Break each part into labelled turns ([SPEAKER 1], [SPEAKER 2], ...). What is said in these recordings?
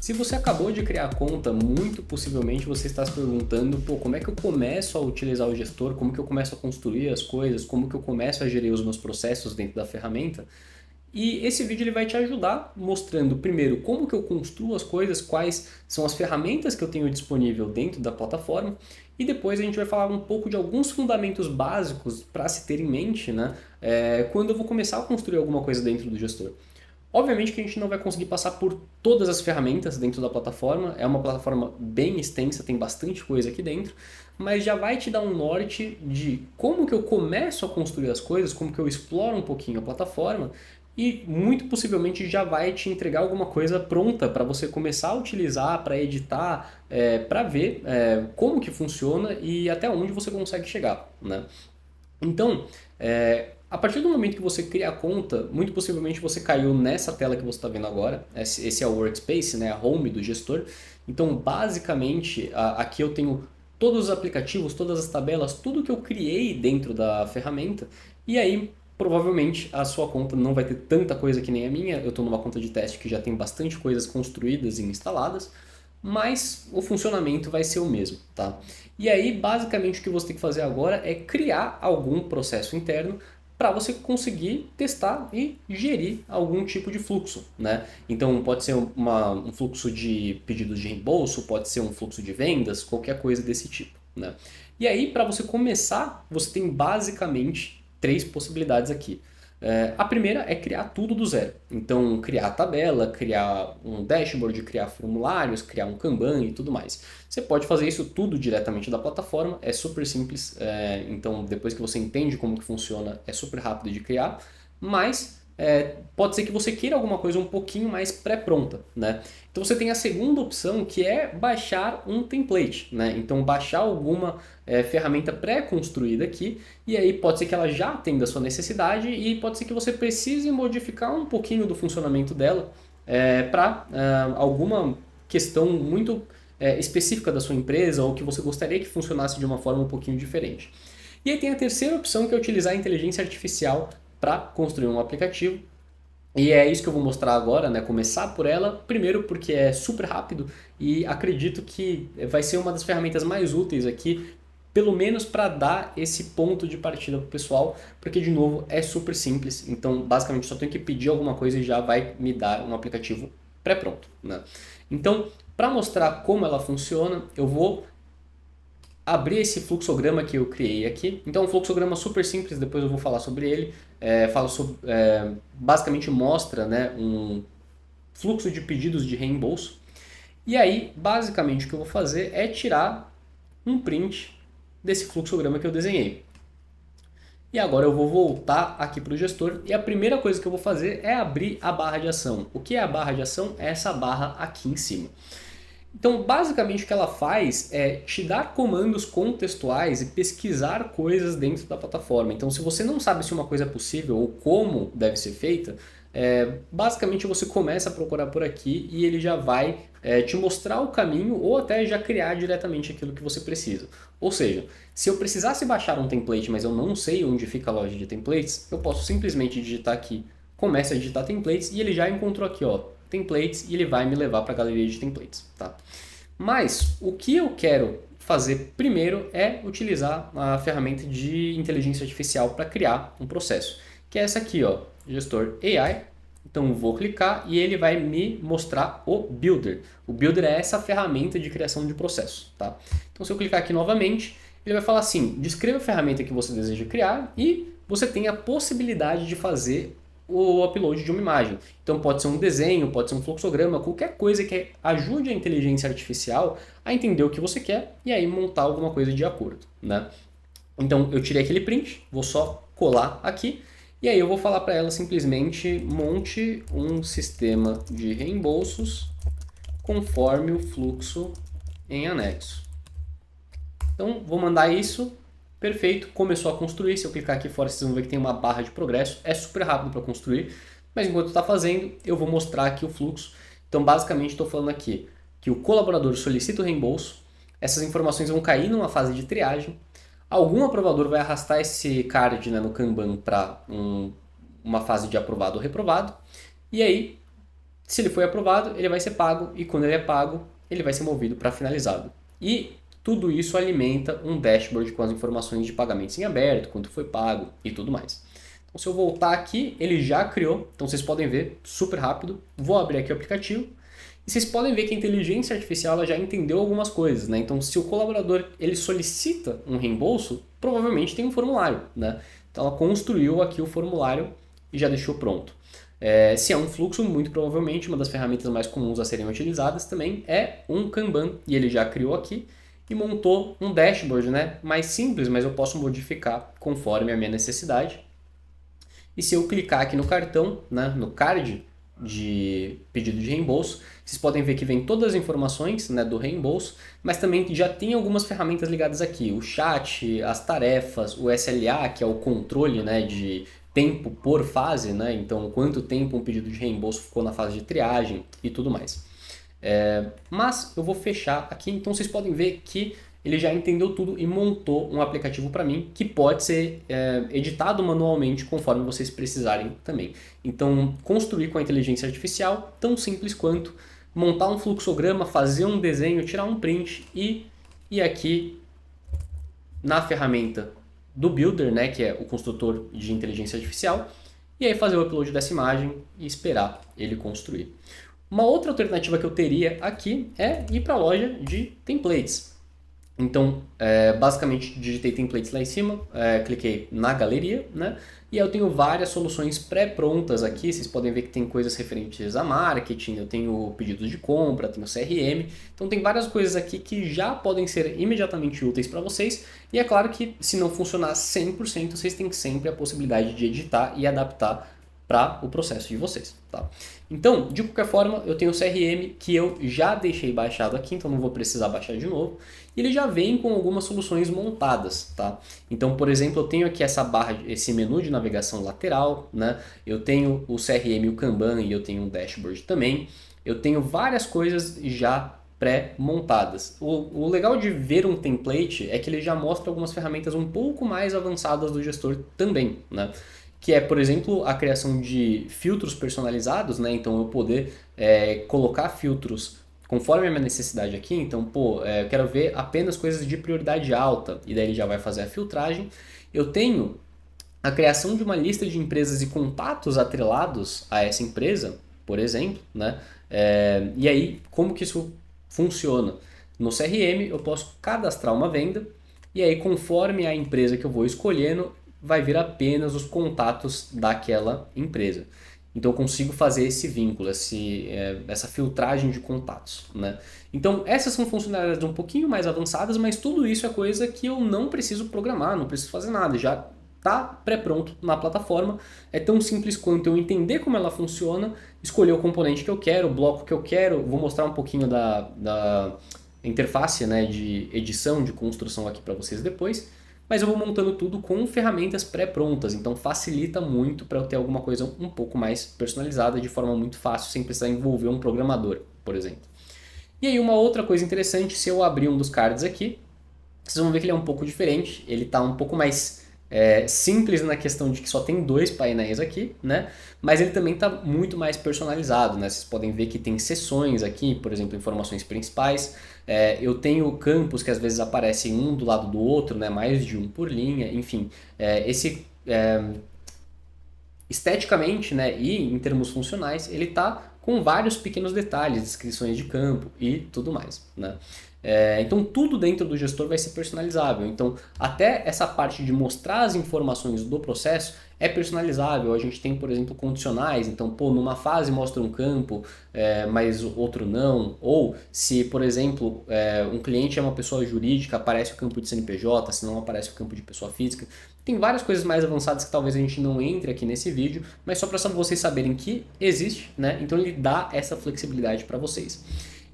[SPEAKER 1] Se você acabou de criar a conta, muito possivelmente você está se perguntando, pô, como é que eu começo a utilizar o gestor, como que eu começo a construir as coisas, como que eu começo a gerir os meus processos dentro da ferramenta. E esse vídeo ele vai te ajudar mostrando primeiro como que eu construo as coisas, quais são as ferramentas que eu tenho disponível dentro da plataforma e depois a gente vai falar um pouco de alguns fundamentos básicos para se ter em mente, né, quando eu vou começar a construir alguma coisa dentro do gestor. Obviamente que a gente não vai conseguir passar por todas as ferramentas dentro da plataforma, é uma plataforma bem extensa, tem bastante coisa aqui dentro, mas já vai te dar um norte de como que eu começo a construir as coisas, como que eu exploro um pouquinho a plataforma e muito possivelmente já vai te entregar alguma coisa pronta para você começar a utilizar, para editar, para ver como que funciona e até onde você consegue chegar, né? Então, a partir do momento que você cria a conta, muito possivelmente você caiu nessa tela que você está vendo agora. Esse é o Workspace, né, a home do gestor. Então, basicamente, aqui eu tenho todos os aplicativos, todas as tabelas, tudo que eu criei dentro da ferramenta. E aí, provavelmente, a sua conta não vai ter tanta coisa que nem a minha. Eu estou numa conta de teste que já tem bastante coisas construídas e instaladas, mas o funcionamento vai ser o mesmo, tá? E aí, basicamente, o que você tem que fazer agora é criar algum processo interno para você conseguir testar e gerir algum tipo de fluxo, né? Então, pode ser um fluxo de pedidos de reembolso, pode ser um fluxo de vendas, qualquer coisa desse tipo, né? E aí, para você começar, você tem basicamente três possibilidades aqui. A primeira é criar tudo do zero. Então, criar a tabela, criar um dashboard, criar formulários, criar um Kanban e tudo mais. Você pode fazer isso tudo diretamente da plataforma, é super simples. Então, depois que você entende como que funciona, é super rápido de criar. Mas pode ser que você queira alguma coisa um pouquinho mais pré-pronta, né? Então você tem a segunda opção que é baixar um template, né? Então baixar alguma ferramenta pré-construída aqui e aí pode ser que ela já atenda a sua necessidade e pode ser que você precise modificar um pouquinho do funcionamento dela para alguma questão muito específica da sua empresa ou que você gostaria que funcionasse de uma forma um pouquinho diferente. E aí tem a terceira opção que é utilizar a inteligência artificial para construir um aplicativo. E é isso que eu vou mostrar agora, né? Começar por ela, primeiro porque é super rápido e acredito que vai ser uma das ferramentas mais úteis aqui, pelo menos para dar esse ponto de partida para o pessoal, porque de novo é super simples, então basicamente só tenho que pedir alguma coisa e já vai me dar um aplicativo pré-pronto, né? Então, para mostrar como ela funciona, eu vou abrir esse fluxograma que eu criei aqui. Então, é um fluxograma super simples, depois eu vou falar sobre ele. Basicamente mostra, né, um fluxo de pedidos de reembolso. E aí, basicamente, o que eu vou fazer é tirar um print desse fluxograma que eu desenhei. E agora eu vou voltar aqui para o gestor e a primeira coisa que eu vou fazer é abrir a barra de ação. O que é a barra de ação? É essa barra aqui em cima. Então, basicamente, o que ela faz é te dar comandos contextuais e pesquisar coisas dentro da plataforma. Então, se você não sabe se uma coisa é possível ou como deve ser feita, basicamente você começa a procurar por aqui e ele já vai te mostrar o caminho ou até já criar diretamente aquilo que você precisa. Ou seja, se eu precisasse baixar um template, mas eu não sei onde fica a loja de templates, eu posso simplesmente digitar aqui, começa a digitar templates e ele já encontrou aqui, ó, templates e ele vai me levar para a galeria de templates, tá? Mas o que eu quero fazer primeiro é utilizar a ferramenta de inteligência artificial para criar um processo, que é essa aqui, ó, gestor AI. Então vou clicar e ele vai me mostrar o Builder. O Builder é essa ferramenta de criação de processo, tá? Então se eu clicar aqui novamente, ele vai falar assim, descreva a ferramenta que você deseja criar e você tem a possibilidade de fazer o upload de uma imagem. Então pode ser um desenho, pode ser um fluxograma, qualquer coisa que ajude a inteligência artificial a entender o que você quer e aí montar alguma coisa de acordo, né? Então eu tirei aquele print, vou só colar aqui e aí eu vou falar para ela simplesmente monte um sistema de reembolsos conforme o fluxo em anexo. Então vou mandar isso. Perfeito, começou a construir. Se eu clicar aqui fora, vocês vão ver que tem uma barra de progresso. É super rápido para construir, mas enquanto está fazendo, eu vou mostrar aqui o fluxo. Então, basicamente, estou falando aqui que o colaborador solicita o reembolso. Essas informações vão cair numa fase de triagem. Algum aprovador vai arrastar esse card, né, no Kanban para uma fase de aprovado ou reprovado. E aí, Se ele foi aprovado, ele vai ser pago e quando ele é pago, ele vai ser movido para finalizado. E tudo isso alimenta um dashboard com as informações de pagamentos em aberto, quanto foi pago e tudo mais. Então, se eu voltar aqui, ele já criou, então vocês podem ver super rápido. Vou abrir aqui o aplicativo e vocês podem ver que a inteligência artificial ela já entendeu algumas coisas, né? Então, se o colaborador ele solicita um reembolso, provavelmente tem um formulário, né? Então, ela construiu aqui o formulário e já deixou pronto. Se é um fluxo, muito provavelmente uma das ferramentas mais comuns a serem utilizadas também é um Kanban, e ele já criou aqui e montou um dashboard, né? Mais simples, mas eu posso modificar conforme a minha necessidade. E se eu clicar aqui no cartão, né, no card de pedido de reembolso, vocês podem ver que vem todas as informações, né, do reembolso, mas também já tem algumas ferramentas ligadas aqui, o chat, as tarefas, o SLA, que é o controle, né, de tempo por fase, né, então quanto tempo um pedido de reembolso ficou na fase de triagem e tudo mais. Mas eu vou fechar aqui, então vocês podem ver que ele já entendeu tudo e montou um aplicativo para mim que pode ser editado manualmente conforme vocês precisarem também. Então, construir com a inteligência artificial, tão simples quanto montar um fluxograma, fazer um desenho, tirar um print e aqui na ferramenta do Builder, né, que é o construtor de inteligência artificial, e aí fazer o upload dessa imagem e esperar ele construir. Uma outra alternativa que eu teria aqui é ir para a loja de templates. Então, basicamente, digitei templates lá em cima, cliquei na galeria, né? E eu tenho várias soluções pré-prontas aqui. Vocês podem ver que tem coisas referentes a marketing, eu tenho pedidos de compra, tenho CRM. Então, tem várias coisas aqui que já podem ser imediatamente úteis para vocês. E é claro que, se não funcionar 100%, vocês têm sempre a possibilidade de editar e adaptar para o processo de vocês, tá? Então, de qualquer forma, eu tenho o CRM que eu já deixei baixado aqui, então não vou precisar baixar de novo. E ele já vem com algumas soluções montadas, tá? Então, por exemplo, eu tenho aqui essa barra, esse menu de navegação lateral, né? Eu tenho o CRM e o Kanban e eu tenho um dashboard também. Eu tenho várias coisas já pré-montadas. O legal de ver um template é que ele já mostra algumas ferramentas um pouco mais avançadas do gestor também, né? Que é, por exemplo, a criação de filtros personalizados, né? Então eu poder colocar filtros conforme a minha necessidade aqui. Então, eu quero ver apenas coisas de prioridade alta, e daí ele já vai fazer a filtragem. Eu tenho a criação de uma lista de empresas e contatos atrelados a essa empresa, por exemplo, né? E aí, como que isso funciona? No CRM eu posso cadastrar uma venda, e aí conforme a empresa que eu vou escolhendo, vai vir apenas os contatos daquela empresa. Então eu consigo fazer esse vínculo, essa filtragem de contatos, né? Então essas são funcionalidades um pouquinho mais avançadas, mas tudo isso é coisa que eu não preciso programar, não preciso fazer nada, já está pré-pronto na plataforma. É tão simples quanto eu entender como ela funciona, escolher o componente que eu quero, o bloco que eu quero. Vou mostrar um pouquinho da interface, né, de edição, de construção aqui para vocês depois. Mas eu vou montando tudo com ferramentas pré-prontas, então facilita muito para eu ter alguma coisa um pouco mais personalizada de forma muito fácil, sem precisar envolver um programador, por exemplo. E aí uma outra coisa interessante, se eu abrir um dos cards aqui, vocês vão ver que ele é um pouco diferente, ele está um pouco mais simples na questão de que só tem 2 painéis aqui, né? Mas ele também está muito mais personalizado, né? Vocês podem ver que tem seções aqui, por exemplo, informações principais. Eu tenho campos que às vezes aparecem um do lado do outro, né? Mais de um por linha, enfim. Esteticamente, né? E em termos funcionais, ele está com vários pequenos detalhes, descrições de campo e tudo mais, né? Então tudo dentro do gestor vai ser personalizável. Então até essa parte de mostrar as informações do processo é personalizável. A gente tem, por exemplo, condicionais. Então, numa fase mostra um campo, mas outro não. Ou se, por exemplo, um cliente é uma pessoa jurídica, aparece o campo de CNPJ, se não aparece o campo de pessoa física. Tem várias coisas mais avançadas que talvez a gente não entre aqui nesse vídeo, mas só para vocês saberem que existe, né? Então ele dá essa flexibilidade para vocês.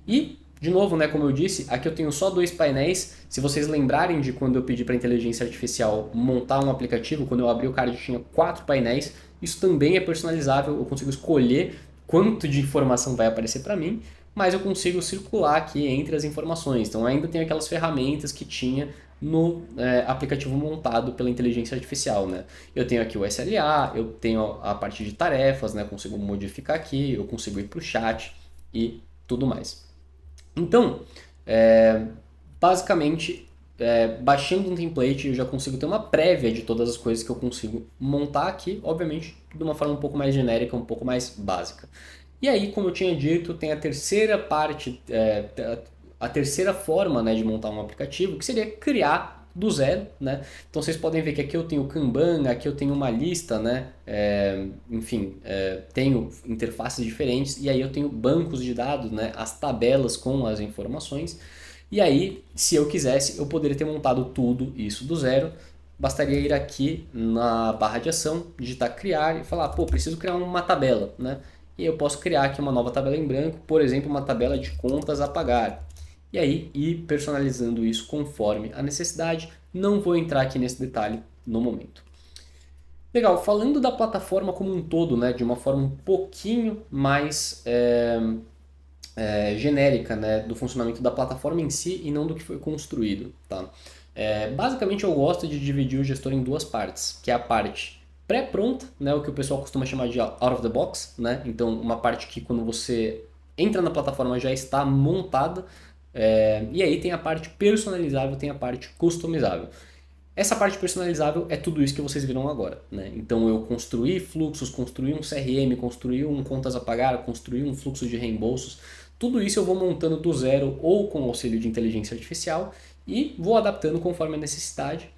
[SPEAKER 1] E de novo, né, como eu disse, aqui eu tenho só 2 painéis. Se vocês lembrarem de quando eu pedi para a inteligência artificial montar um aplicativo, quando eu abri o card tinha 4 painéis. Isso também é personalizável, eu consigo escolher quanto de informação vai aparecer para mim, mas eu consigo circular aqui entre as informações. Então ainda tem aquelas ferramentas que tinha no aplicativo montado pela inteligência artificial, né? Eu tenho aqui o SLA, eu tenho a parte de tarefas, né? Eu consigo modificar aqui, eu consigo ir para o chat e tudo mais. Então, basicamente, baixando um template, eu já consigo ter uma prévia de todas as coisas que eu consigo montar aqui, obviamente, de uma forma um pouco mais genérica, um pouco mais básica. E aí, como eu tinha dito, tem a terceira parte, a terceira forma, né, de montar um aplicativo, que seria criar do zero, né? Então vocês podem ver que aqui eu tenho o Kanban, aqui eu tenho uma lista, né? Enfim, tenho interfaces diferentes e aí eu tenho bancos de dados, né? As tabelas com as informações. E aí, se eu quisesse, eu poderia ter montado tudo isso do zero. Bastaria ir aqui na barra de ação, digitar criar e falar, pô, preciso criar uma tabela, né? E eu posso criar aqui uma nova tabela em branco, por exemplo, uma tabela de contas a pagar. E aí ir personalizando isso conforme a necessidade. Não vou entrar aqui nesse detalhe no momento. Legal, falando da plataforma como um todo, né, de uma forma um pouquinho mais genérica, né, do funcionamento da plataforma em si e não do que foi construído. Tá? Basicamente eu gosto de dividir o gestor em duas partes, que é a parte pré-pronta, né, o que o pessoal costuma chamar de out of the box, né? Então uma parte que quando você entra na plataforma já está montada, e aí tem a parte personalizável, tem a parte customizável. Essa parte personalizável é tudo isso que vocês viram agora, né? Então eu construí fluxos, construí um CRM, construí um contas a pagar, construí um fluxo de reembolsos. Tudo isso eu vou montando do zero ou com auxílio de inteligência artificial e vou adaptando conforme a necessidade,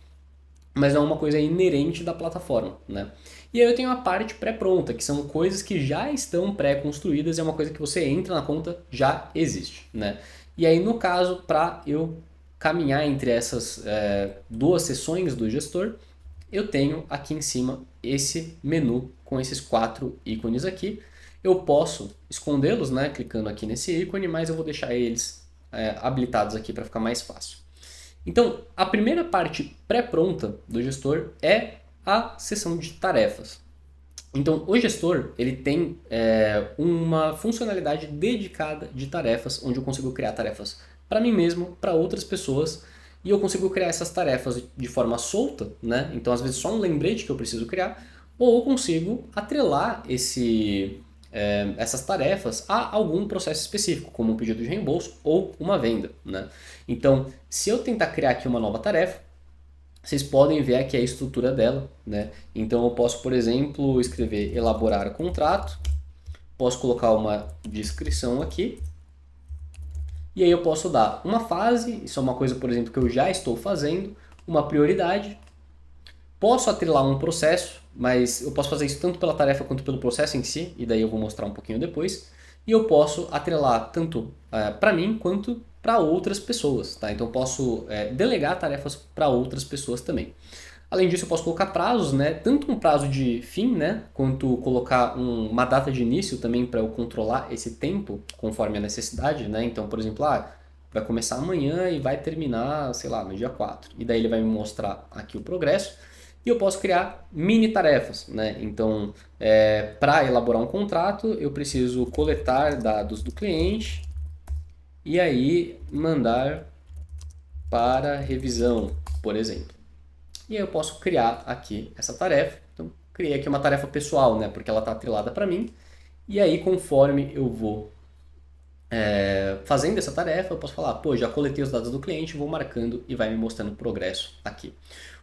[SPEAKER 1] mas não é uma coisa inerente da plataforma, né? E aí eu tenho a parte pré-pronta, que são coisas que já estão pré-construídas, é uma coisa que você entra na conta, já existe, né? E aí no caso, para eu caminhar entre essas duas seções do gestor, eu tenho aqui em cima esse menu com esses 4 ícones aqui. Eu posso escondê-los, né, clicando aqui nesse ícone, mas eu vou deixar eles habilitados aqui para ficar mais fácil. Então, a primeira parte pré-pronta do gestor é a seção de tarefas. Então, o gestor ele tem uma funcionalidade dedicada de tarefas, onde eu consigo criar tarefas para mim mesmo, para outras pessoas, e eu consigo criar essas tarefas de forma solta, né? Então, às vezes, só um lembrete que eu preciso criar, ou eu consigo atrelar essas tarefas a algum processo específico, como um pedido de reembolso ou uma venda, né? Então, se eu tentar criar aqui uma nova tarefa, vocês podem ver aqui a estrutura dela, né? Então eu posso, por exemplo, escrever elaborar contrato, posso colocar uma descrição aqui, e aí eu posso dar uma fase, isso é uma coisa, por exemplo, que eu já estou fazendo, uma prioridade, posso atrelar um processo, mas eu posso fazer isso tanto pela tarefa quanto pelo processo em si, e daí eu vou mostrar um pouquinho depois, e eu posso atrelar tanto para mim quanto para outras pessoas, tá? Então eu posso delegar tarefas para outras pessoas também. Além disso, eu posso colocar prazos, né? Tanto um prazo de fim, né? Quanto colocar uma data de início também para eu controlar esse tempo conforme a necessidade, né? Então, por exemplo, vai começar amanhã e vai terminar, sei lá, no dia 4. E daí ele vai me mostrar aqui o progresso. E eu posso criar mini tarefas, né? Então, para elaborar um contrato, eu preciso coletar dados do cliente e aí mandar para revisão, por exemplo. E aí eu posso criar aqui essa tarefa. Então, criei aqui uma tarefa pessoal, né? Porque ela está atrelada para mim. E aí, conforme eu vou fazendo essa tarefa, eu posso falar, pô, já coletei os dados do cliente, vou marcando e vai me mostrando o progresso aqui.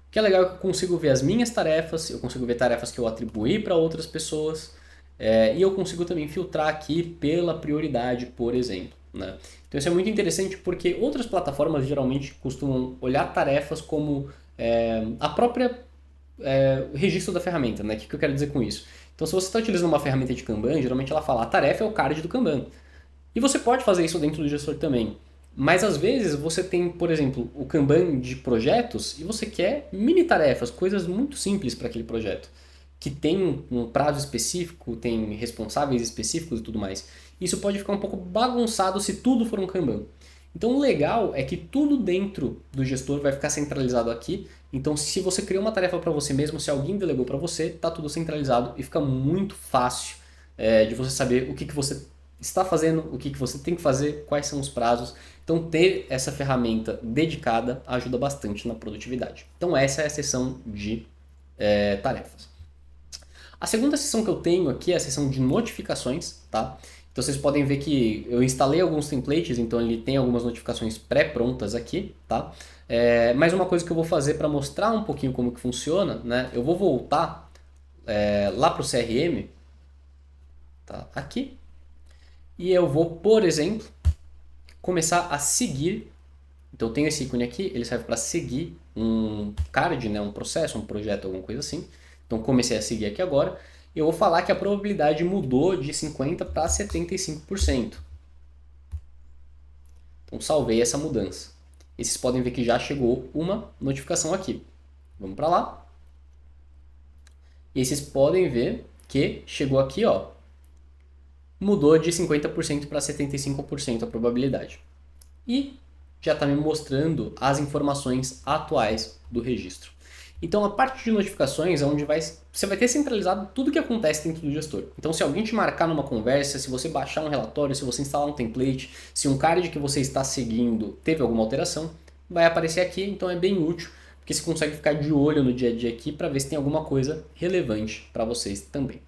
[SPEAKER 1] O que é legal é que eu consigo ver as minhas tarefas, eu consigo ver tarefas que eu atribuí para outras pessoas, e eu consigo também filtrar aqui pela prioridade, por exemplo, né? Então isso é muito interessante porque outras plataformas geralmente costumam olhar tarefas como a própria registro da ferramenta, né? O que eu quero dizer com isso? Então se você está utilizando uma ferramenta de Kanban, geralmente ela fala a tarefa é o card do Kanban. E você pode fazer isso dentro do gestor também. Mas às vezes você tem, por exemplo, o Kanban de projetos e você quer mini tarefas, coisas muito simples para aquele projeto, que tem um prazo específico, tem responsáveis específicos e tudo mais. Isso pode ficar um pouco bagunçado se tudo for um Kanban. Então o legal é que tudo dentro do gestor vai ficar centralizado aqui. Então se você criou uma tarefa para você mesmo, se alguém delegou para você, está tudo centralizado e fica muito fácil de você saber o que você está fazendo, o que você tem que fazer, quais são os prazos. Então, ter essa ferramenta dedicada ajuda bastante na produtividade. Então, essa é a seção de tarefas. A segunda seção que eu tenho aqui é a seção de notificações, tá? Então vocês podem ver que eu instalei alguns templates, então ele tem algumas notificações pré-prontas aqui, tá? Mais uma coisa que eu vou fazer para mostrar um pouquinho como que funciona, né? Eu vou voltar lá para o CRM, tá? Aqui, e eu vou, por exemplo, começar a seguir. Então eu tenho esse ícone aqui, ele serve para seguir um card, né? Um processo, um projeto, alguma coisa assim. Então comecei a seguir aqui agora. Eu vou falar que a probabilidade mudou de 50% para 75%. Então salvei essa mudança. E vocês podem ver que já chegou uma notificação aqui. Vamos para lá. E vocês podem ver que chegou aqui, ó. Mudou de 50% para 75% a probabilidade. E já está me mostrando as informações atuais do registro. Então a parte de notificações é onde você vai ter centralizado tudo que acontece dentro do gestor. Então se alguém te marcar numa conversa, se você baixar um relatório, se você instalar um template, se um card que você está seguindo teve alguma alteração, vai aparecer aqui, então é bem útil, porque você consegue ficar de olho no dia a dia aqui para ver se tem alguma coisa relevante para vocês também.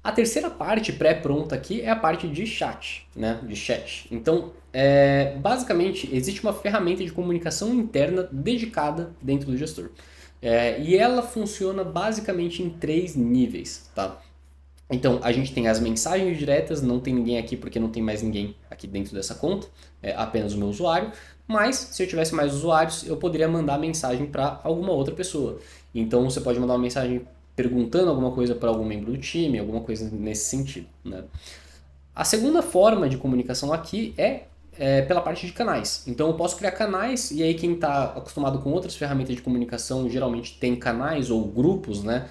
[SPEAKER 1] A terceira parte pré-pronta aqui é a parte de chat, né? De chat. Então, basicamente, existe uma ferramenta de comunicação interna dedicada dentro do gestor. E ela funciona basicamente em 3 níveis, tá? Então, a gente tem as mensagens diretas, não tem ninguém aqui porque não tem mais ninguém aqui dentro dessa conta, é apenas o meu usuário. Mas, se eu tivesse mais usuários, eu poderia mandar mensagem para alguma outra pessoa. Então, você pode mandar uma mensagem perguntando alguma coisa para algum membro do time, alguma coisa nesse sentido, né? A segunda forma de comunicação aqui é pela parte de canais. Então eu posso criar canais, e aí quem está acostumado com outras ferramentas de comunicação geralmente tem canais ou grupos, né?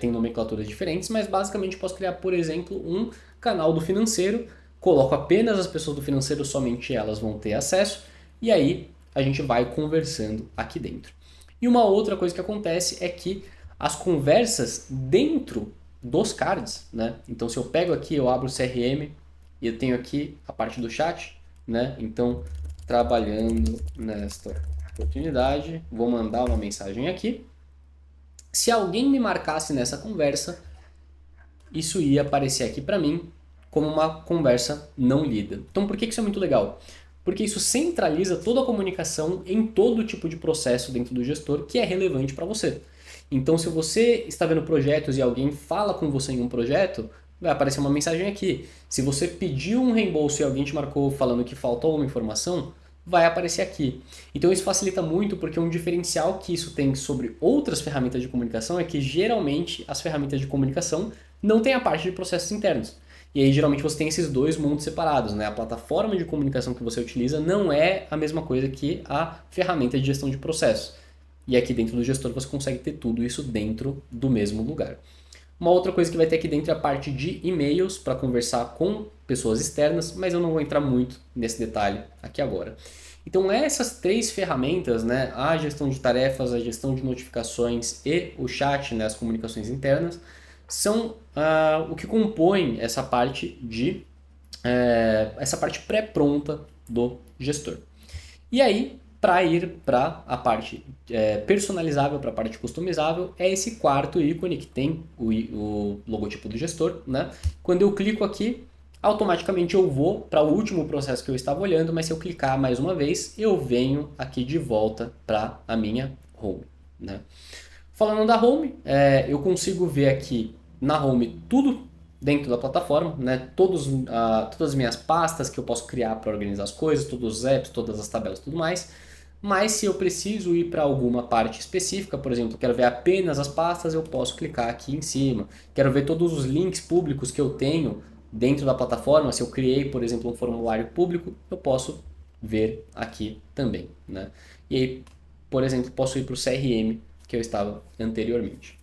[SPEAKER 1] Tem nomenclaturas diferentes, mas basicamente eu posso criar, por exemplo, um canal do financeiro, coloco apenas as pessoas do financeiro, somente elas vão ter acesso, e aí a gente vai conversando aqui dentro. E uma outra coisa que acontece é que as conversas dentro dos cards, né? Então se eu pego aqui, eu abro o CRM e eu tenho aqui a parte do chat, né? Então, trabalhando nesta oportunidade, vou mandar uma mensagem aqui. Se alguém me marcasse nessa conversa, isso ia aparecer aqui para mim como uma conversa não lida. Então, por que isso é muito legal? Porque isso centraliza toda a comunicação em todo tipo de processo dentro do gestor que é relevante para você. Então, se você está vendo projetos e alguém fala com você em um projeto, vai aparecer uma mensagem aqui. Se você pediu um reembolso e alguém te marcou falando que faltou alguma informação, vai aparecer aqui. Então isso facilita muito porque um diferencial que isso tem sobre outras ferramentas de comunicação é que geralmente as ferramentas de comunicação não têm a parte de processos internos. E aí geralmente você tem esses dois mundos separados, né? A plataforma de comunicação que você utiliza não é a mesma coisa que a ferramenta de gestão de processos. E aqui dentro do gestor você consegue ter tudo isso dentro do mesmo lugar. Uma outra coisa que vai ter aqui dentro é a parte de e-mails para conversar com pessoas externas, mas eu não vou entrar muito nesse detalhe aqui agora. Então essas 3 ferramentas, né, a gestão de tarefas, a gestão de notificações e o chat, né, as comunicações internas, são o que compõe essa parte essa parte pré-pronta do gestor. E aí, para ir para a parte personalizável, para a parte customizável, é esse quarto ícone que tem o logotipo do gestor, né? Quando eu clico aqui, automaticamente eu vou para o último processo que eu estava olhando, mas se eu clicar mais uma vez, eu venho aqui de volta para a minha home, né? Falando da home, eu consigo ver aqui na home tudo dentro da plataforma, né? Todas as minhas pastas que eu posso criar para organizar as coisas, todos os apps, todas as tabelas e tudo mais. Mas se eu preciso ir para alguma parte específica, por exemplo, quero ver apenas as pastas, eu posso clicar aqui em cima. Quero ver todos os links públicos que eu tenho dentro da plataforma. Se eu criei, por exemplo, um formulário público, eu posso ver aqui também, né? E aí, por exemplo, posso ir para o CRM que eu estava anteriormente.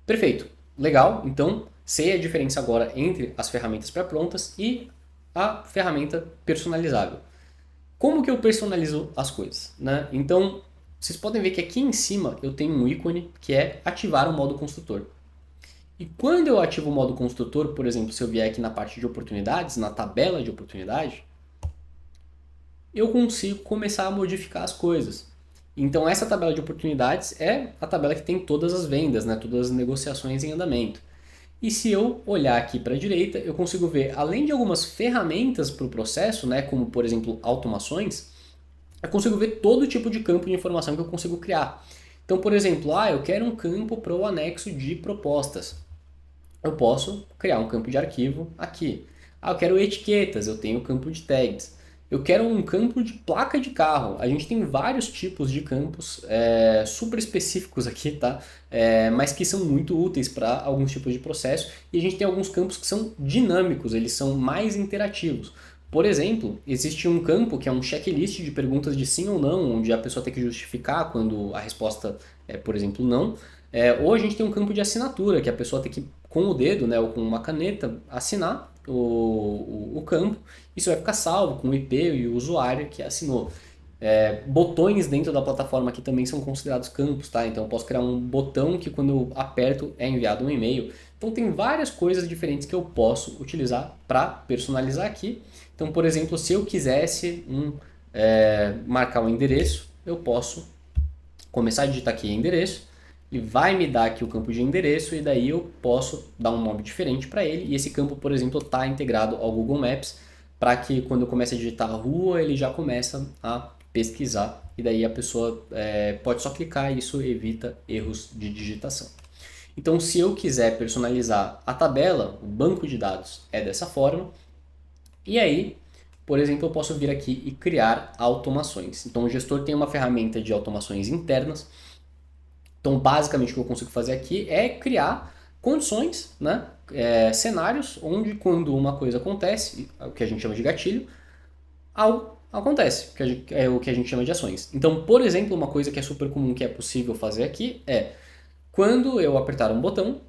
[SPEAKER 1] Perfeito, legal. Então, sei a diferença agora entre as ferramentas pré-prontas e a ferramenta personalizável. Como que eu personalizo as coisas, né? Então, vocês podem ver que aqui em cima eu tenho um ícone que é ativar o modo construtor. E quando eu ativo o modo construtor, por exemplo, se eu vier aqui na parte de oportunidades, na tabela de oportunidade, eu consigo começar a modificar as coisas. Então essa tabela de oportunidades é a tabela que tem todas as vendas, né, todas as negociações em andamento. E se eu olhar aqui para a direita, eu consigo ver, além de algumas ferramentas para o processo, né, como por exemplo automações, eu consigo ver todo tipo de campo de informação que eu consigo criar. Então, por exemplo, eu quero um campo para o anexo de propostas. Eu posso criar um campo de arquivo aqui. Eu quero etiquetas, eu tenho o campo de tags. Eu quero um campo de placa de carro. A gente tem vários tipos de campos super específicos aqui, tá? Mas que são muito úteis para alguns tipos de processo. E a gente tem alguns campos que são dinâmicos, eles são mais interativos. Por exemplo, existe um campo que é um checklist de perguntas de sim ou não, onde a pessoa tem que justificar quando a resposta é, por exemplo, não. Ou a gente tem um campo de assinatura, que a pessoa tem que, com o dedo, né, ou com uma caneta, assinar o campo. Isso vai ficar salvo com o IP e o usuário que assinou. Botões dentro da plataforma aqui também são considerados campos, tá? Então eu posso criar um botão que quando eu aperto é enviado um e-mail. Então tem várias coisas diferentes que eu posso utilizar para personalizar aqui. Então, por exemplo, se eu quisesse marcar um endereço, eu posso começar a digitar aqui endereço e vai me dar aqui o campo de endereço e daí eu posso dar um nome diferente para ele e esse campo, por exemplo, está integrado ao Google Maps para que quando eu comece a digitar a rua ele já começa a pesquisar e daí a pessoa pode só clicar e isso evita erros de digitação. Então, se eu quiser personalizar a tabela, o banco de dados é dessa forma. E aí, por exemplo, eu posso vir aqui e criar automações. Então, o gestor tem uma ferramenta de automações internas. Então, basicamente, o que eu consigo fazer aqui é criar condições, né? Cenários onde, quando uma coisa acontece, o que a gente chama de gatilho, algo acontece, que é o que a gente chama de ações. Então, por exemplo, uma coisa que é super comum que é possível fazer aqui é, quando eu apertar um botão,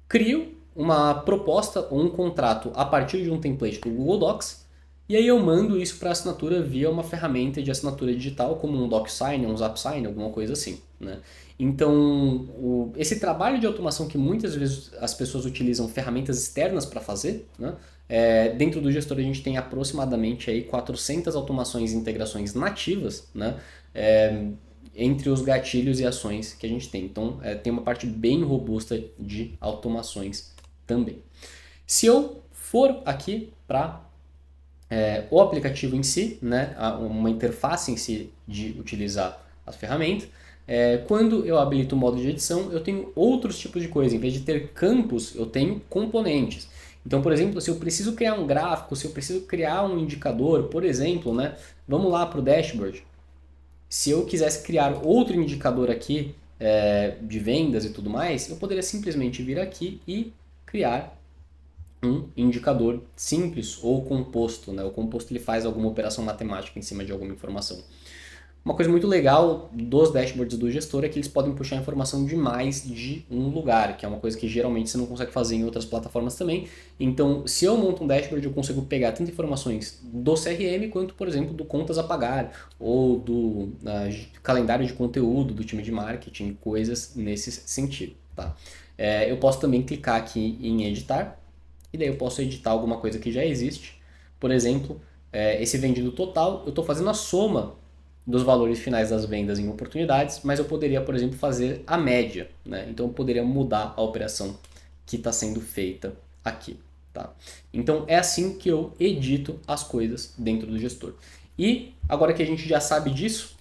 [SPEAKER 1] crio uma proposta ou um contrato a partir de um template do Google Docs e aí eu mando isso para assinatura via uma ferramenta de assinatura digital como um DocSign, um ZapSign, alguma coisa assim, né? Então, esse trabalho de automação que muitas vezes as pessoas utilizam ferramentas externas para fazer, né? Dentro do gestor a gente tem aproximadamente aí 400 automações e integrações nativas, né? Entre os gatilhos e ações que a gente tem. Então, tem uma parte bem robusta de automações também. Se eu for aqui para o aplicativo em si, né, uma interface em si de utilizar as ferramentas, quando eu habilito o modo de edição, eu tenho outros tipos de coisa. Em vez de ter campos, eu tenho componentes. Então, por exemplo, se eu preciso criar um gráfico, se eu preciso criar um indicador, por exemplo, né, vamos lá para o dashboard. Se eu quisesse criar outro indicador aqui de vendas e tudo mais, eu poderia simplesmente vir aqui e criar um indicador simples ou composto, né? O composto ele faz alguma operação matemática em cima de alguma informação. Uma coisa muito legal dos dashboards do gestor é que eles podem puxar informação de mais de um lugar, que é uma coisa que geralmente você não consegue fazer em outras plataformas também. Então, se eu monto um dashboard, eu consigo pegar tanto informações do CRM quanto, por exemplo, do contas a pagar ou do calendário de conteúdo do time de marketing, coisas nesse sentido. Tá? Eu posso também clicar aqui em editar e daí eu posso editar alguma coisa que já existe. Por exemplo, esse vendido total, eu estou fazendo a soma dos valores finais das vendas em oportunidades, mas eu poderia, por exemplo, fazer a média, né? Então eu poderia mudar a operação que está sendo feita aqui, tá? Então é assim que eu edito as coisas dentro do gestor. E agora que a gente já sabe disso,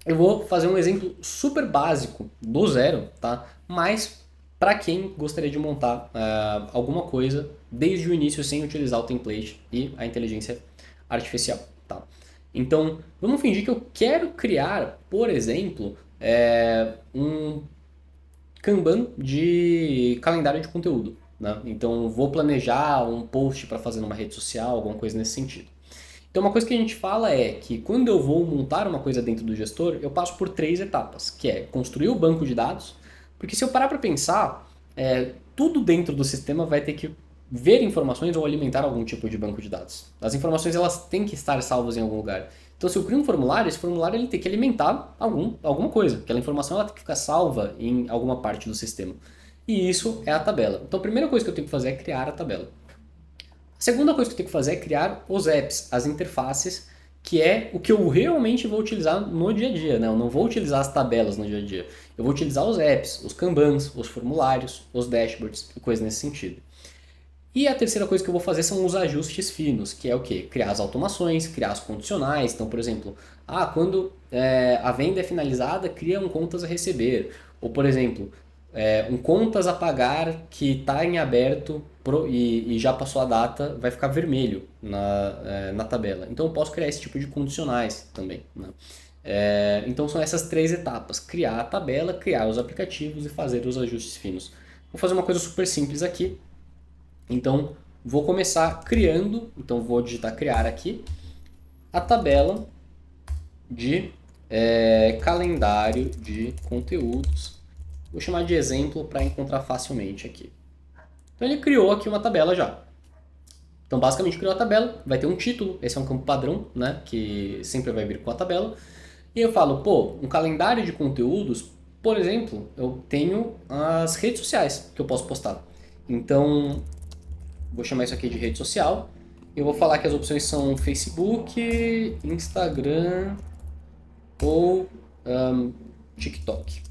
[SPEAKER 1] eu vou fazer um exemplo super básico do zero, tá? Mas para quem gostaria de montar alguma coisa desde o início sem utilizar o template e a inteligência artificial, tá? Então, vamos fingir que eu quero criar, por exemplo, um Kanban de calendário de conteúdo, né? Então, vou planejar um post para fazer numa rede social, alguma coisa nesse sentido. Então, uma coisa que a gente fala é que quando eu vou montar uma coisa dentro do gestor, eu passo por 3 etapas, que é construir o banco de dados, porque se eu parar para pensar, tudo dentro do sistema vai ter que ver informações ou alimentar algum tipo de banco de dados. As informações elas têm que estar salvas em algum lugar. Então, se eu crio um formulário, esse formulário ele tem que alimentar alguma coisa. Aquela informação ela tem que ficar salva em alguma parte do sistema. E isso é a tabela. Então a primeira coisa que eu tenho que fazer é criar a tabela. A segunda coisa que eu tenho que fazer é criar os apps, as interfaces, que é o que eu realmente vou utilizar no dia a dia, né? Eu não vou utilizar as tabelas no dia a dia. Eu vou utilizar os apps, os Kanbans, os formulários, os dashboards e coisas nesse sentido. E a terceira coisa que eu vou fazer são os ajustes finos, que é o quê? Criar as automações, criar as condicionais. Então, por exemplo, quando a venda é finalizada, cria um contas a receber. Ou, por exemplo, um contas a pagar que está em aberto e já passou a data, vai ficar vermelho na tabela. Então, eu posso criar esse tipo de condicionais também, né? Então, são essas três etapas. Criar a tabela, criar os aplicativos e fazer os ajustes finos. Vou fazer uma coisa super simples aqui. Então, vou começar criando, então vou digitar criar aqui, a tabela de calendário de conteúdos. Vou chamar de exemplo para encontrar facilmente aqui. Então ele criou aqui uma tabela já. Então basicamente criou a tabela, vai ter um título, esse é um campo padrão, né, que sempre vai vir com a tabela. E eu falo, pô, um calendário de conteúdos, por exemplo, eu tenho as redes sociais que eu posso postar. Então vou chamar isso aqui de rede social. Eu vou falar que as opções são Facebook, Instagram ou TikTok.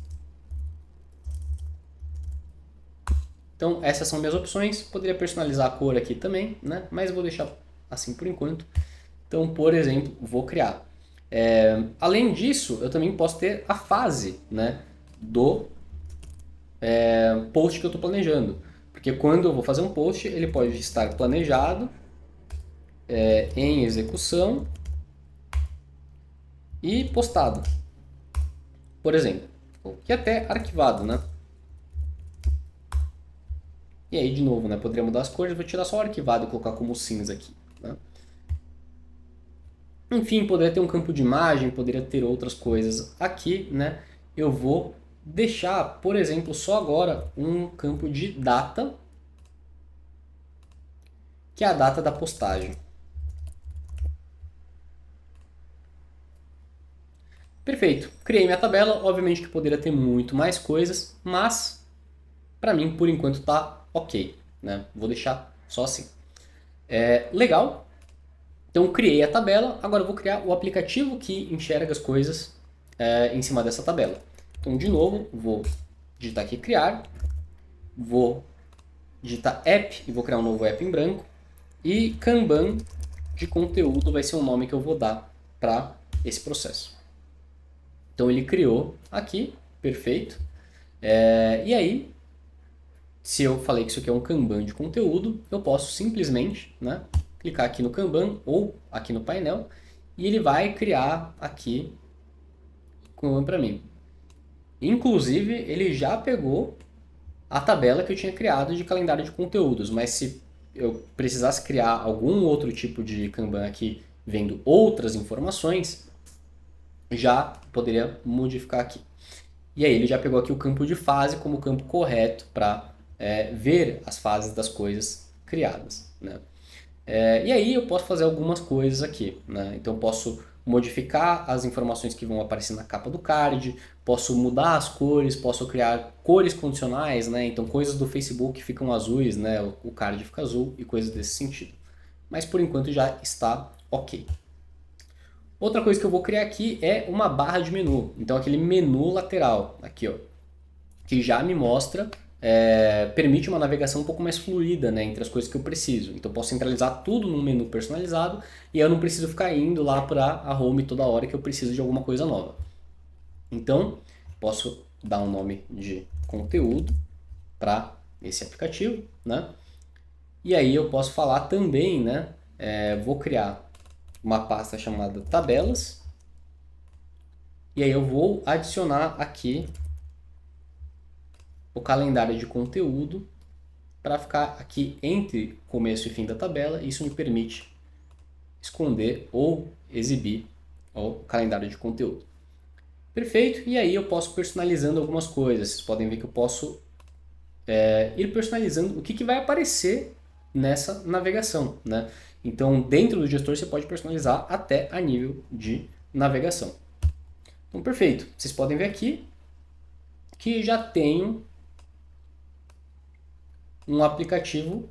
[SPEAKER 1] Então essas são minhas opções. Poderia personalizar a cor aqui também, né? Mas eu vou deixar assim por enquanto. Então, por exemplo, vou criar. Além disso, eu também posso ter a fase, né, do post que eu estou planejando. Porque quando eu vou fazer um post, ele pode estar planejado, em execução e postado. Por exemplo, que até arquivado, né? E aí, de novo, né? Poderia mudar as cores, vou tirar só o arquivado e colocar como cinza aqui, né? Enfim, poderia ter um campo de imagem, poderia ter outras coisas aqui, né? Eu vou deixar, por exemplo, só agora um campo de data, que é a data da postagem. Perfeito, criei minha tabela, obviamente que poderia ter muito mais coisas, mas para mim por enquanto tá ok, né? Vou deixar só assim. Legal, então criei a tabela, agora eu vou criar o aplicativo que enxerga as coisas em cima dessa tabela. Então de novo, vou digitar aqui criar, vou digitar app e vou criar um novo app em branco, e Kanban de conteúdo vai ser o nome que eu vou dar para esse processo. Então ele criou aqui, perfeito. E aí, se eu falei que isso aqui é um Kanban de conteúdo, eu posso simplesmente, né, clicar aqui no Kanban ou aqui no painel e ele vai criar aqui Kanban para mim. Inclusive, ele já pegou a tabela que eu tinha criado de calendário de conteúdos, mas se eu precisasse criar algum outro tipo de Kanban aqui vendo outras informações, já poderia modificar aqui. E aí ele já pegou aqui o campo de fase como campo correto para ver as fases das coisas criadas, né? E aí eu posso fazer algumas coisas aqui, né? Então eu posso modificar as informações que vão aparecer na capa do card, posso mudar as cores, posso criar cores condicionais, né? Então coisas do Facebook ficam azuis, né? O card fica azul e coisas desse sentido. Mas por enquanto já está ok. Outra coisa que eu vou criar aqui é uma barra de menu. Então aquele menu lateral, aqui ó, que já me mostra, permite uma navegação um pouco mais fluida, né, entre as coisas que eu preciso. Então eu posso centralizar tudo num menu personalizado e eu não preciso ficar indo lá para a home toda hora que eu preciso de alguma coisa nova. Então posso dar um nome de conteúdo para esse aplicativo, né? E aí eu posso falar também, né? Vou criar uma pasta chamada tabelas. E aí eu vou adicionar aqui o calendário de conteúdo para ficar aqui entre começo e fim da tabela. Isso me permite esconder ou exibir o calendário de conteúdo. Perfeito, e aí eu posso personalizando algumas coisas. Vocês podem ver que eu posso ir personalizando o que vai aparecer nessa navegação, né? Então, dentro do gestor, você pode personalizar até a nível de navegação. Então, perfeito. Vocês podem ver aqui que já tenho um aplicativo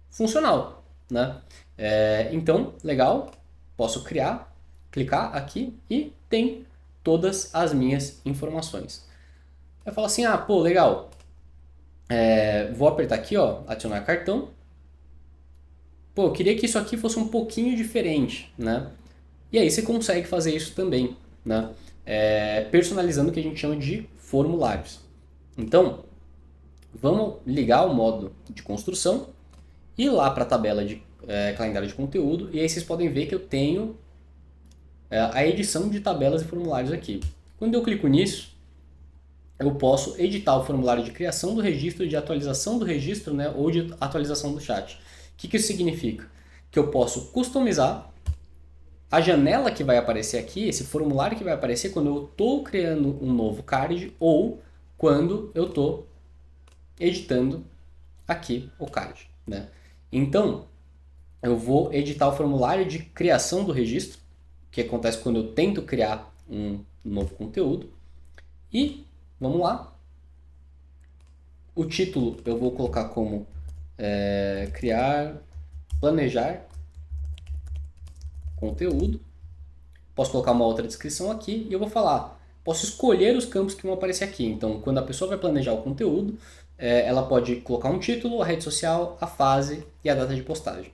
[SPEAKER 1] funcional, né? Então, legal, posso criar, clicar aqui e tem todas as minhas informações. Eu falo assim, pô, legal, vou apertar aqui, ó, adicionar cartão. Pô, eu queria que isso aqui fosse um pouquinho diferente, né? E aí você consegue fazer isso também, né? Personalizando o que a gente chama de formulários. Então, vamos ligar o modo de construção, ir lá para a tabela de calendário de conteúdo, e aí vocês podem ver que eu tenho a edição de tabelas e formulários aqui. Quando eu clico nisso, eu posso editar o formulário de criação do registro, de atualização do registro, né, ou de atualização do chat. O que isso significa? Que eu posso customizar a janela que vai aparecer aqui, esse formulário que vai aparecer quando eu estou criando um novo card ou quando eu estou editando aqui o card, né? Então, eu vou editar o formulário de criação do registro, que acontece quando eu tento criar um novo conteúdo. E, vamos lá, o título eu vou colocar como criar, planejar conteúdo. Posso colocar uma outra descrição aqui e eu vou falar. Posso escolher os campos que vão aparecer aqui. Então, quando a pessoa vai planejar o conteúdo, ela pode colocar um título, a rede social, a fase e a data de postagem.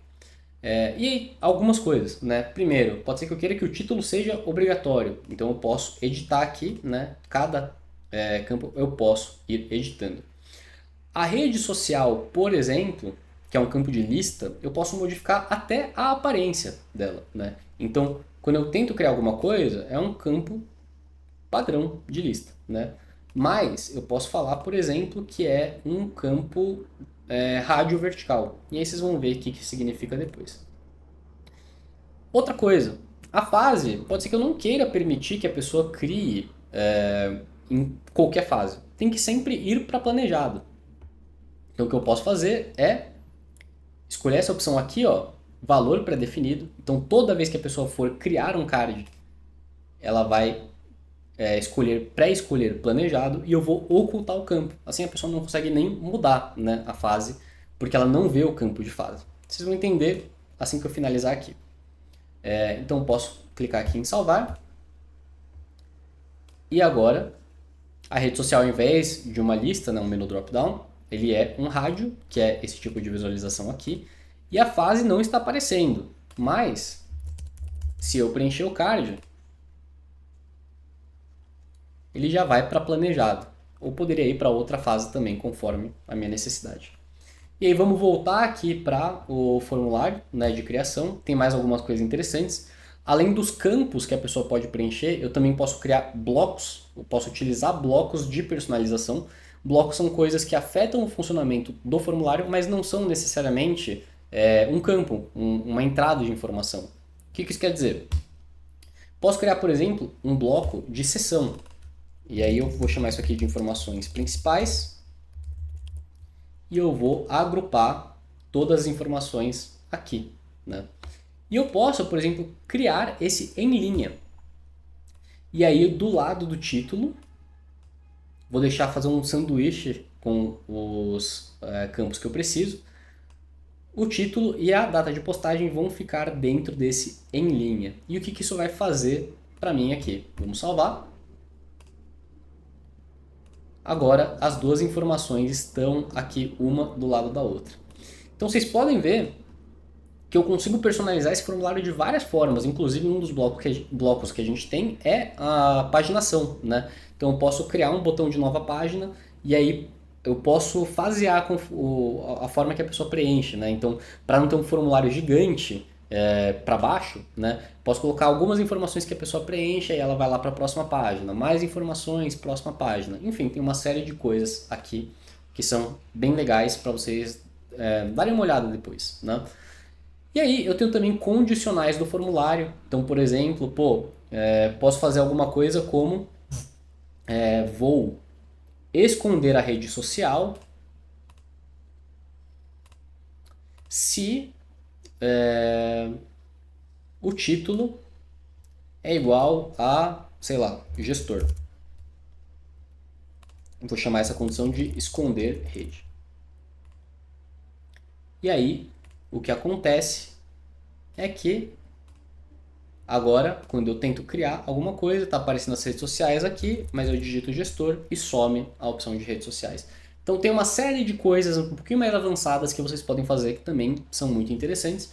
[SPEAKER 1] E algumas coisas, né? Primeiro, pode ser que eu queira que o título seja obrigatório. Então, eu posso editar aqui, né? Cada campo eu posso ir editando. A rede social, por exemplo, que é um campo de lista, eu posso modificar até a aparência dela, né? Então, quando eu tento criar alguma coisa, é um campo padrão de lista, né? Mas eu posso falar, por exemplo, que é um campo rádio vertical. E aí vocês vão ver o que significa depois. Outra coisa, a fase, pode ser que eu não queira permitir que a pessoa crie em qualquer fase. Tem que sempre ir para planejado. Então o que eu posso fazer é escolher essa opção aqui, ó, valor pré-definido. Então toda vez que a pessoa for criar um card, ela vai pré-escolher planejado e eu vou ocultar o campo. Assim a pessoa não consegue nem mudar, né, a fase, porque ela não vê o campo de fase. Vocês vão entender assim que eu finalizar aqui. Então posso clicar aqui em salvar. E agora, a rede social, ao invés de uma lista, né, um menu drop-down, ele é um rádio, que é esse tipo de visualização aqui, e a fase não está aparecendo. Mas, se eu preencher o card, ele já vai para planejado. Ou poderia ir para outra fase também, conforme a minha necessidade. E aí vamos voltar aqui para o formulário, né, de criação. Tem mais algumas coisas interessantes. Além dos campos que a pessoa pode preencher, eu também posso criar blocos. Eu posso utilizar blocos de personalização. Blocos são coisas que afetam o funcionamento do formulário, mas não são necessariamente um campo, uma entrada de informação. O que isso quer dizer? Posso criar, por exemplo, um bloco de sessão. E aí eu vou chamar isso aqui de informações principais. E eu vou agrupar todas as informações aqui, né? E eu posso, por exemplo, criar esse em linha. E aí do lado do título, vou deixar fazer um sanduíche com os campos que eu preciso. O título e a data de postagem vão ficar dentro desse em linha. E o que isso vai fazer para mim aqui? Vamos salvar. Agora as duas informações estão aqui uma do lado da outra. Então vocês podem ver que eu consigo personalizar esse formulário de várias formas, inclusive um dos blocos que a gente tem é a paginação, né? Então eu posso criar um botão de nova página e aí eu posso fasear com a forma que a pessoa preenche, né? Então, para não ter um formulário gigante para baixo, né? Posso colocar algumas informações que a pessoa preenche e ela vai lá para a próxima página, mais informações, próxima página. Enfim, tem uma série de coisas aqui que são bem legais para vocês darem uma olhada depois, né? E aí eu tenho também condicionais do formulário. Então, por exemplo, posso fazer alguma coisa como vou esconder a rede social se o título é igual a, sei lá, gestor. Vou chamar essa condição de esconder rede. E aí, o que acontece é que agora, quando eu tento criar alguma coisa, está aparecendo as redes sociais aqui, mas eu digito gestor e some a opção de redes sociais. Então tem uma série de coisas um pouquinho mais avançadas que vocês podem fazer que também são muito interessantes.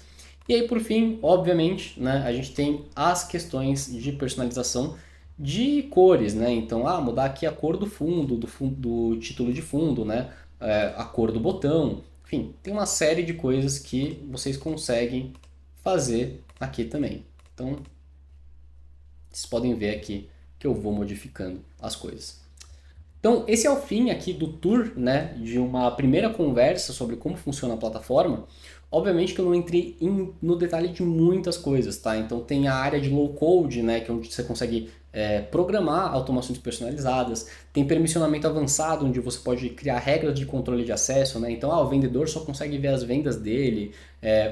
[SPEAKER 1] E aí, por fim, obviamente, né, a gente tem as questões de personalização de cores, né? Então, mudar aqui a cor do fundo, do título de fundo, né? A cor do botão. Enfim, tem uma série de coisas que vocês conseguem fazer aqui também. Então, vocês podem ver aqui que eu vou modificando as coisas. Então, esse é o fim aqui do tour, né, de uma primeira conversa sobre como funciona a plataforma. Obviamente que eu não entrei no detalhe de muitas coisas, tá? Então tem a área de low code, né, que é onde você consegue programar automações personalizadas. Tem permissionamento avançado, onde você pode criar regras de controle de acesso, né? Então, o vendedor só consegue ver as vendas dele,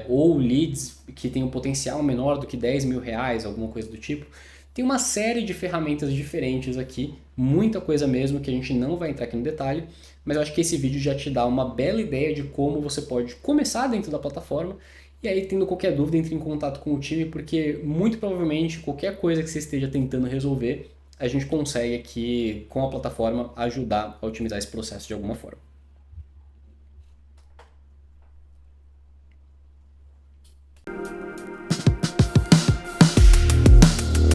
[SPEAKER 1] ou leads que tem um potencial menor do que 10 mil reais, alguma coisa do tipo. Tem uma série de ferramentas diferentes aqui, muita coisa mesmo que a gente não vai entrar aqui no detalhe, mas eu acho que esse vídeo já te dá uma bela ideia de como você pode começar dentro da plataforma. E aí, tendo qualquer dúvida, entre em contato com o time, porque muito provavelmente qualquer coisa que você esteja tentando resolver, a gente consegue aqui, com a plataforma, ajudar a otimizar esse processo de alguma forma.